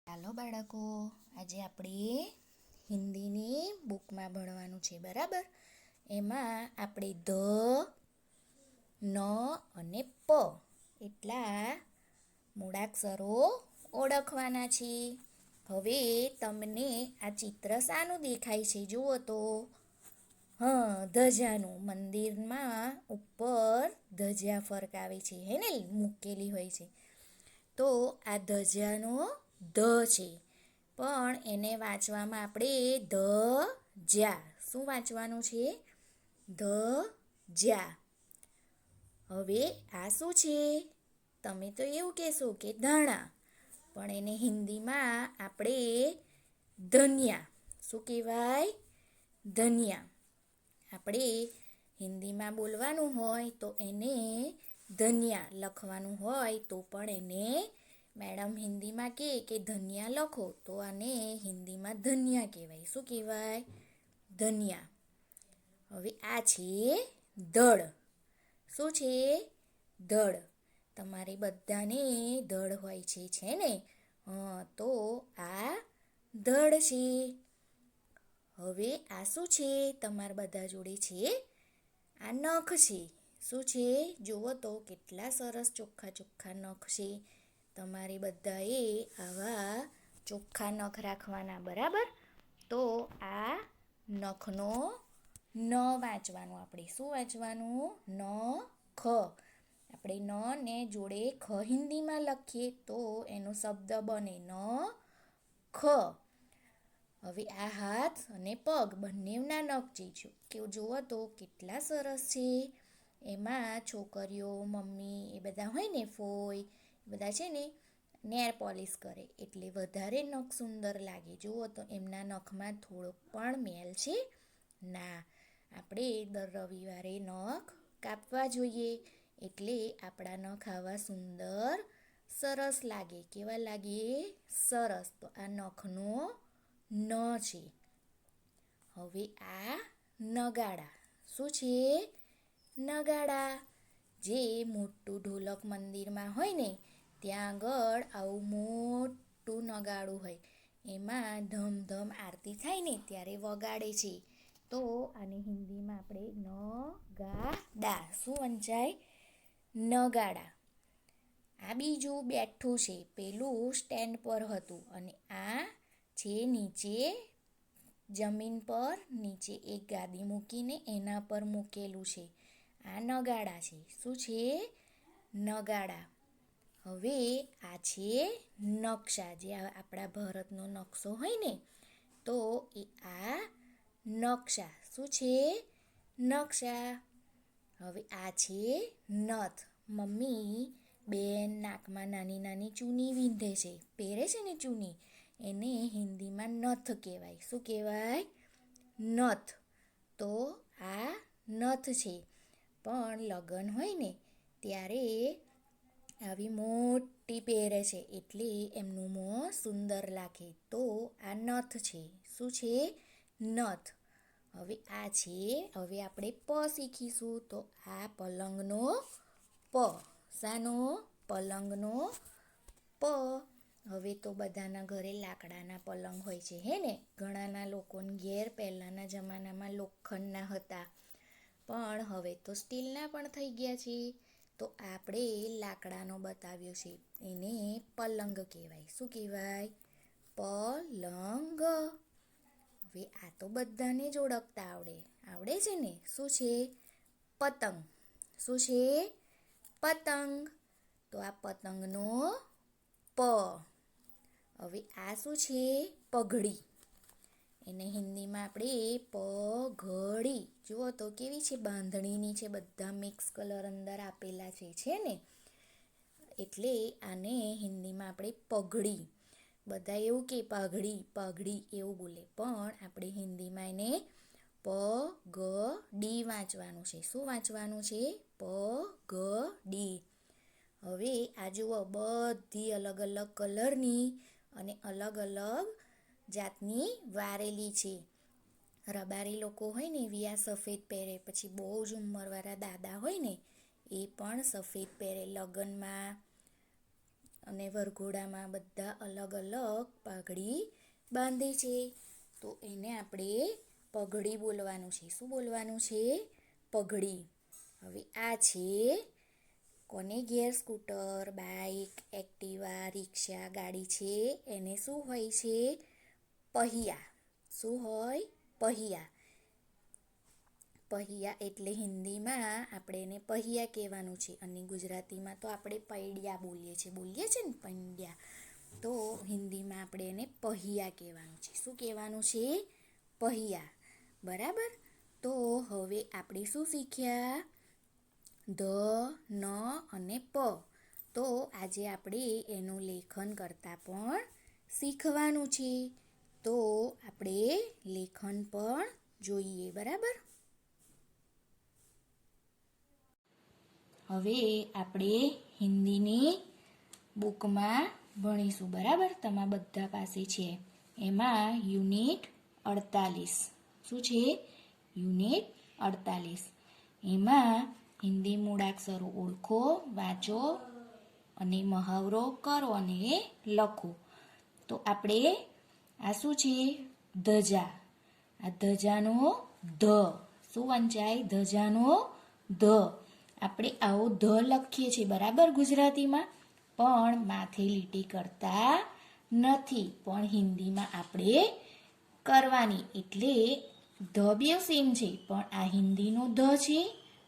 ચાલો બાળકો, આજે આપણે હિન્દીની બુકમાં ભણવાનું છે, બરાબર? એમાં આપણે ધ, ન અને પ એટલા મૂળાક્ષરો ઓળખવાના છે. હવે તમને આ ચિત્ર શાનું દેખાય છે જુઓ તો. ધજાનું. મંદિરમાં ઉપર ધજા ફરકાવે છે, હે ને, મૂકેલી હોય છે. તો આ ધજાનો ધ છે, પણ એને વાંચવામાં આપણે ધ-જા. શું વાંચવાનું છે? ધ-જા. હવે આ શું છે? તમે તો એવું કહેશો કે ધાણા, પણ એને હિન્દીમાં આપણે ધનિયા. શું કહેવાય? ધનિયા. આપણે હિન્દીમાં બોલવાનું હોય તો એને ધનિયા લખવાનું હોય તો પણ એને મેડમ હિન્દીમાં કહે કે ધનિયા લખો તો આને હિન્દીમાં ધનિયા કહેવાય. શું કહેવાય? ધનિયા. હવે આ છે દળ. શું છે? દળ. તમારે બધાને દળ હોય છે ને? તો આ દળ છે. હવે આ શું છે? તમારા બધા જોડે છે? આ નખ છે. શું છે? જુઓ તો કેટલા સરસ ચોખ્ખા ચોખ્ખા નખ છે. તમારે બધાએ આવા ચોખ્ખા નખ રાખવાના, બરાબર? તો આ નખનો ન વાંચવાનું આપણે. શું વાંચવાનું? ન-ખ. આપણે ન ને જોડે ખ હિન્દીમાં લખીએ તો એનો શબ્દ બને ન-ખ. હવે આ હાથ અને પગ બંનેના નખ કે જુઓ તો કેટલા સરસ છે. એમાં છોકરીઓ, મમ્મી એ બધા હોય ને, ફોઈ એ બધા છે ને, નેર પોલિશ કરે એટલે વધારે નખ સુંદર લાગે. જુઓ તો એમના નખમાં થોડોક પણ મેલ છે ના. આપણે દર રવિવારે નખ કાપવા જોઈએ એટલે આપણા નખ આવા સુંદર સરસ લાગે. કેવા લાગે? સરસ. તો આ નખનો ન છે. હવે આ નગાડા. શું છે? નગાડા. જે મોટું ઢોલક મંદિરમાં હોય ને, ત્યાં આગળ આવું મોટું નગાડું હોય. એમાં ધમ-ધમ આરતી થાય ને ત્યારે વગાડે છે. તો આને હિન્દીમાં આપણે ન-ગા-ડા. શું વંચાય? નગાડા. આ બીજું બેઠું છે. પેલું સ્ટેન્ડ પર હતું અને આ છે નીચે જમીન પર, નીચે એક ગાદી મૂકીને એના પર મૂકેલું છે. આ નગાડા છે. શું છે? નગાડા. હવે આ છે નકશા. જે આપણા ભારતનો નકશો હોય ને, તો એ આ નકશા. શું છે? નકશા. હવે આ છે નથ. મમ્મી બેન નાકમાં નાની નાની ચૂની વીંધે છે, પહેરે છે ને ચૂની, એને હિન્દીમાં નથ કહેવાય. શું કહેવાય? નથ. તો આ નથ છે. પણ લગ્ન હોય ને ત્યારે આવી મોટી પહેરે છે એટલે એમનું મોં સુંદર લાગે. તો આ નથ છે. શું છે? નથ. હવે આ છે, હવે આપણે પ શીખીશું. તો આ પલંગનો પ. શાનો? પલંગનો પ. હવે તો બધાના ઘરે લાકડાના પલંગ હોય છે, હે ને? ઘણાના લોકોને ઘેર પહેલાંના જમાનામાં લોખંડના હતા, પણ હવે તો સ્ટીલના પણ થઈ ગયા છે. તો આપણે લાકડાનો બતાવ્યો છે, એને પલંગ કહેવાય. શું કહેવાય? પલંગ. હવે આ તો બધાને જ ઓળખતા આવડે છે ને? શું છે? પતંગ. શું છે? પતંગ. તો આ પતંગનો પ. હવે આ શું છે? પગડી. એને હિન્દીમાં આપણે પગડી. જુઓ તો કેવી છે? બાંધણીની છે. બધા મિક્સ કલર અંદર આપેલા છે ને? એટલે આને હિન્દીમાં આપણે પગડી. બધા એવું કે પગડી પગડી એવું બોલે, પણ આપણે હિન્દીમાં એને પ-ગ-ડી વાંચવાનું છે. શું વાંચવાનું છે? પ-ગ-ડી. હવે આ જુઓ, બધી અલગ અલગ કલરની અને અલગ અલગ જાતની વારેલી છે. રબારી લોકો હોય ને એવી આ સફેદ પહેરે. પછી બહુ જ ઉંમરવાળા દાદા હોય ને એ પણ સફેદ પહેરે. લગ્નમાં અને વરઘોડામાં બધા અલગ અલગ પાઘડી બાંધે છે. તો એને આપણે પગડી બોલવાનું છે. શું બોલવાનું છે? પગડી. હવે આ છે કોને ઘેર સ્કૂટર, બાઇક, એક્ટિવા, રિક્ષા, ગાડી છે એને શું હોય છે? પહિયા. શું હોય? પહિયા. પહિયા એટલે હિન્દીમાં આપણે એને પહિયા કહેવાનું છે અને ગુજરાતીમાં તો આપણે પૈડિયા બોલીએ છીએ ને પૈડિયા. તો હિન્દીમાં આપણે એને પહિયા કહેવાનું છે. શું કહેવાનું છે? પહિયા. બરાબર. તો હવે આપણે શું શીખ્યા? ધ, ન અને પ. તો આજે આપણે એનું લેખન કરતાં પણ શીખવાનું છે. તો આપણે લેખન પણ જોઈએ. બરાબર. હવે આપણે હિન્દીની બુકમાં ભણીશું. બરાબર. તમારા બધા પાસે છે. એમાં યુનિટ 48. શું છે? યુનિટ 48. એમાં હિન્દી મૂળાક્ષરો ઓળખો, વાંચો અને મહાવરો કરો અને લખો. તો આપણે આ શું છે? ધજા. આ ધજાનો ધ. શું વંચાય? ધજાનો ધ. આપણે આવો ધ લખીએ છીએ. બરાબર. ગુજરાતીમાં પણ માથે લીટી કરતા નથી. પણ હિન્દીમાં આપણે કરવાની. એટલે ધ બે સેમ છે. પણ આ હિન્દીનો ધ છે,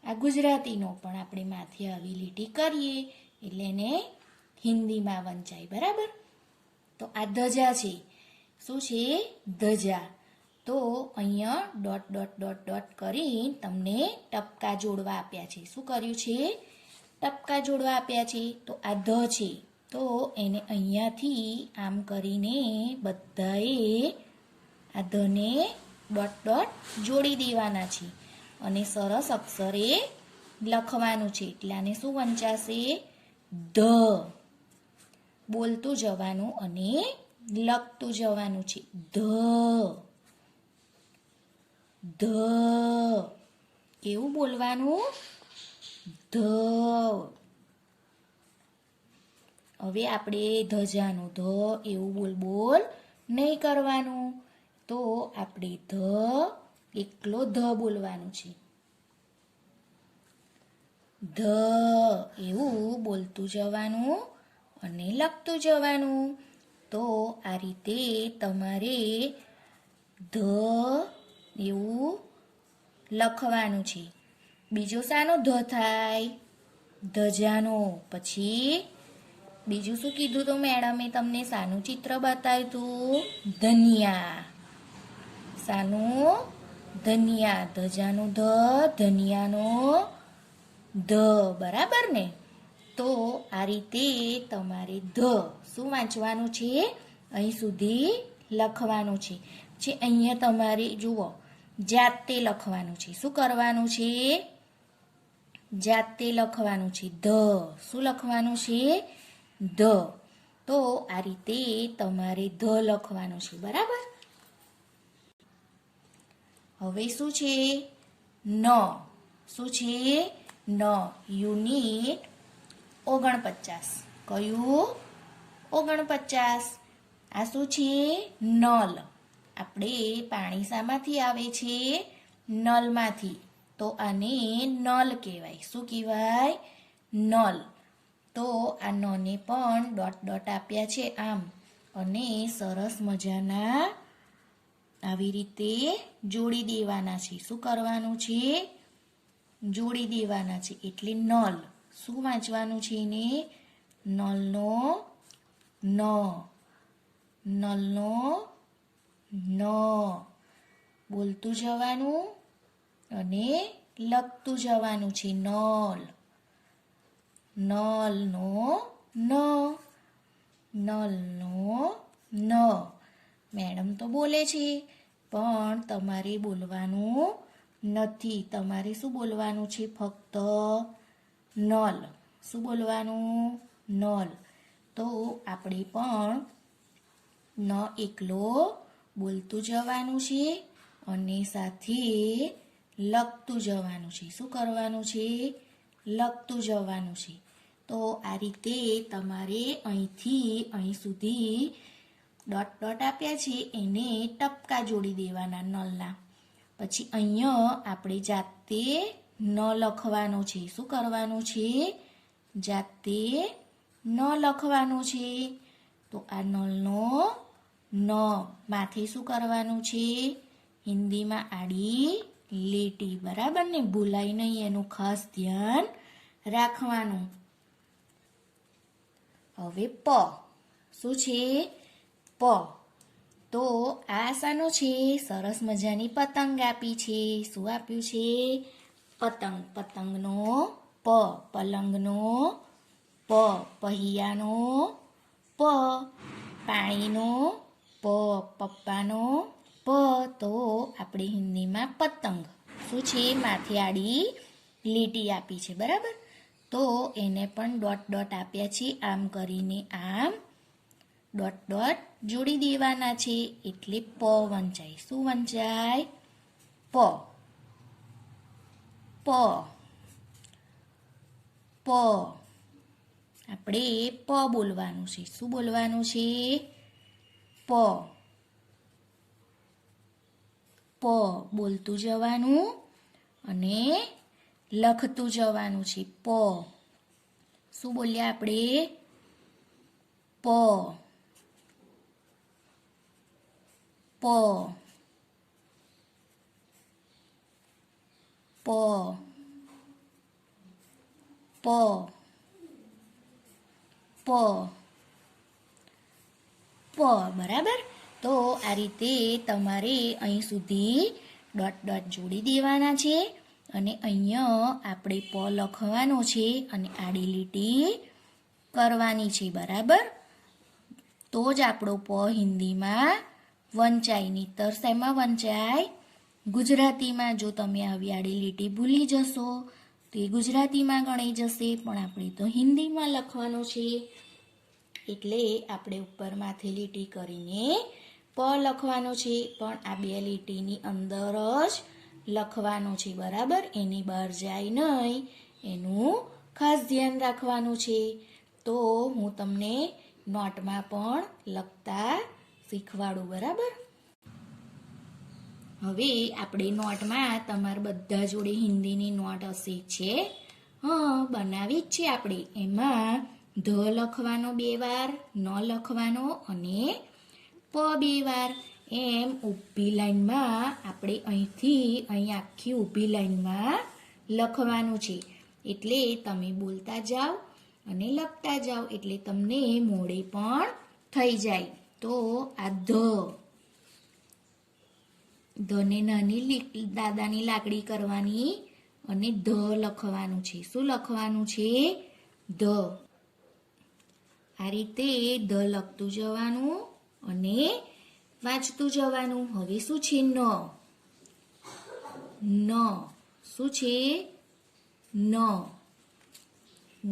આ ગુજરાતીનો. પણ આપણે માથે આવી લીટી કરીએ એટલે એને હિન્દીમાં વંચાય. બરાબર. તો આ ધજા છે. શું છે? ધજા. તો અહીંયા ડોટ ડોટ ડોટ ડોટ કરી તમને ટપકા જોડવા આપ્યા છે. શું કર્યું છે? ટપકા જોડવા આપ્યા છે. તો આ ધ છે. તો એને અહીંયાથી આમ કરીને બધાએ આ ધને ડોટ ડોટ જોડી દેવાના છે અને સરસ અક્ષરે લખવાનું છે. એટલે આને શું વંચાશે? ધ. બોલતું જવાનું અને લખતું જવાનું છે. ધ. ધ. કેવું બોલવાનું? ધ. હવે આપણે ધજાનું ધ એવું બોલ બોલ નહીં કરવાનું. તો આપણે ધ એકલો ધ બોલવાનું છે. ધ એવું બોલતું જવાનું અને લખતું જવાનું. તો આ રીતે તમારે ધ એવું લખવાનું છે. બીજો શાનો ધ થાય? ધજાનો. પછી બીજું શું કીધું તો મેડમે તમને શાનું ચિત્ર બતાવ્યું હતું? ધનિયા. શાનું? ધનિયા. ધજાનું ધ, ધનિયાનો ધ. બરાબર ને? તો આ રીતે તમારે ધ શું વાંચવાનું છે? અહીં સુધી લખવાનું છે. જે અહીંયા તમારે જુઓ જાતે લખવાનું છે. શું કરવાનું છે? જાતે લખવાનું છે. ધ. શું લખવાનું છે? ધ. તો આ રીતે તમારે ધ લખવાનું છે. બરાબર. હવે શું છે? ન. શું છે? ન. યુનિટ 49. કયું? 49. આ શું છે? નલ. આપણે પાણી શામાંથી આવે છે? નલમાંથી. તો આને નલ કહેવાય. શું કહેવાય? નલ. તો આ નને પણ ડોટ ડોટ આપ્યા છે આમ. અને સરસ મજાના આવી રીતે જોડી દેવાના છે. શું કરવાનું છે? જોડી દેવાના છે. એટલે નલ. શું વાંચવાનું છે એને? નલનો ન. નલનો ન. બોલતું જવાનું અને લખતું જવાનું છે. નલ. નલનો ન. નલનો ન. મેડમ તો બોલે છે પણ તમારે બોલવાનું નથી. તમારે શું બોલવાનું છે? ફક્ત નલ. શું બોલવાનું? નલ. તો આપણે પણ ન એકલો બોલતું જવાનું છે અને સાથે લખતું જવાનું છે. શું કરવાનું છે? લખતું જવાનું છે. તો આ રીતે તમારે અહીંથી અહીં સુધી ડોટ ડોટ આપ્યા છે એને ટપકા જોડી દેવાના નળના. પછી અહીંયા આપણે જાતે ન લખવાનું છે. શું કરવાનું છે? જાતે ન લખવાનું છે. તો આ નળનો ન માથે શું કરવાનું છે? હિન્દીમાં આડી લીટી. બરાબર ને? ભૂલાય નહીં, એનું ખાસ ધ્યાન રાખવાનું. હવે પ. શું છે? પ. તો આ શાનો છે? સરસ મજાની પતંગ આપી છે. શું આપ્યું છે? પતંગ. પતંગનો પ. પલંગનો પ. पहिયાનો પ. પાણીનો પ. પપ્પાનો પ. તો આપણે હિન્દીમાં પતંગ. શું છે? માથે આડી લીટી આપી છે. બરાબર? તો એને પણ ડોટ ડોટ આપ્યા છે. આમ કરીને આમ ડોટ ડોટ જોડી દેવાના છે એટલે પ વંચાય. શું વંચાય? પ. પ. પ. આપણે પ બોલવાનું છે. શું બોલવાનું છે? પ. પ બોલતું જવાનું અને લખતું જવાનું છે. પ. શું બોલ્યા આપણે? પ. પ. પ. પ. પ. પ. બરાબર? તો આ રીતે તમારે અહીં સુધી ડોટ ડોટ જોડી દેવાના છે અને અહીંયા આપણે પ લખવાનો છે અને આડી લીટી કરવાની છે. બરાબર? તો જ આપણો પ હિન્દીમાં વંચાય. નહીંતર શેમાં વંચાય? ગુજરાતીમાં. જો તમે આવી આડી લીટી ભૂલી જશો તો એ ગુજરાતીમાં ગણાઈ જશે, પણ આપણે તો હિન્દીમાં લખવાનું છે એટલે આપણે ઉપર માથે લીટી કરીને પ લખવાનો છે. પણ આ બે લીટીની અંદર જ લખવાનું છે. બરાબર? એની બહાર જાય નહીં, એનું ખાસ ધ્યાન રાખવાનું છે. તો હું તમને નોટમાં પણ લખતા શીખવાડું. બરાબર? હવે આપણે નોટમાં તમારા બધા જોડે હિન્દીની નોટ હશે છે. બનાવી જ છે આપણે. એમાં ધ લખવાનો 2 વાર, ન લખવાનો અને પ 2 વાર. એમ ઊભી લાઈનમાં આપણે અહીંથી અહીં આખી ઊભી લાઈનમાં લખવાનું છે. એટલે તમે બોલતા જાઓ અને લખતા જાઓ એટલે તમને મોડે પણ થઈ જાય. તો આ ધ. ધને નાની દાદાની લાકડી કરવાની અને ધ લખવાનું છે. શું લખવાનું છે? ધ. આ રીતે ધ લખતું જવાનું અને વાંચતું જવાનું. હવે શું છે? ન. ન. શું છે? ન.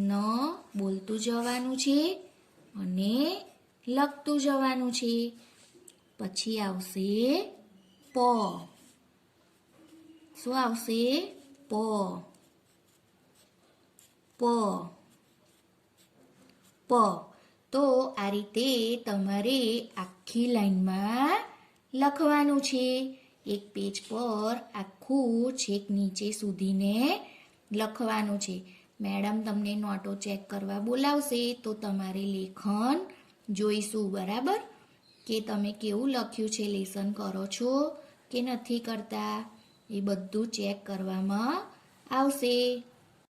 ન બોલતું જવાનું છે અને લખતું જવાનું છે. પછી આવશે પ. શું આવશે? પ. પ. પ. તો આ રીતે તમારે આખી લાઈનમાં લખવાનું છે. એક પેજ પર આખું છેક નીચે સુધીને લખવાનું છે. મેડમ તમને નોટો ચેક કરવા બોલાવશે તો તમારે લેખન જોઈશું. બરાબર? કે તમે કેવું લખ્યું છે, લેસન કરો છો કે નથી કરતા, એ બધું ચેક કરવામાં આવશે.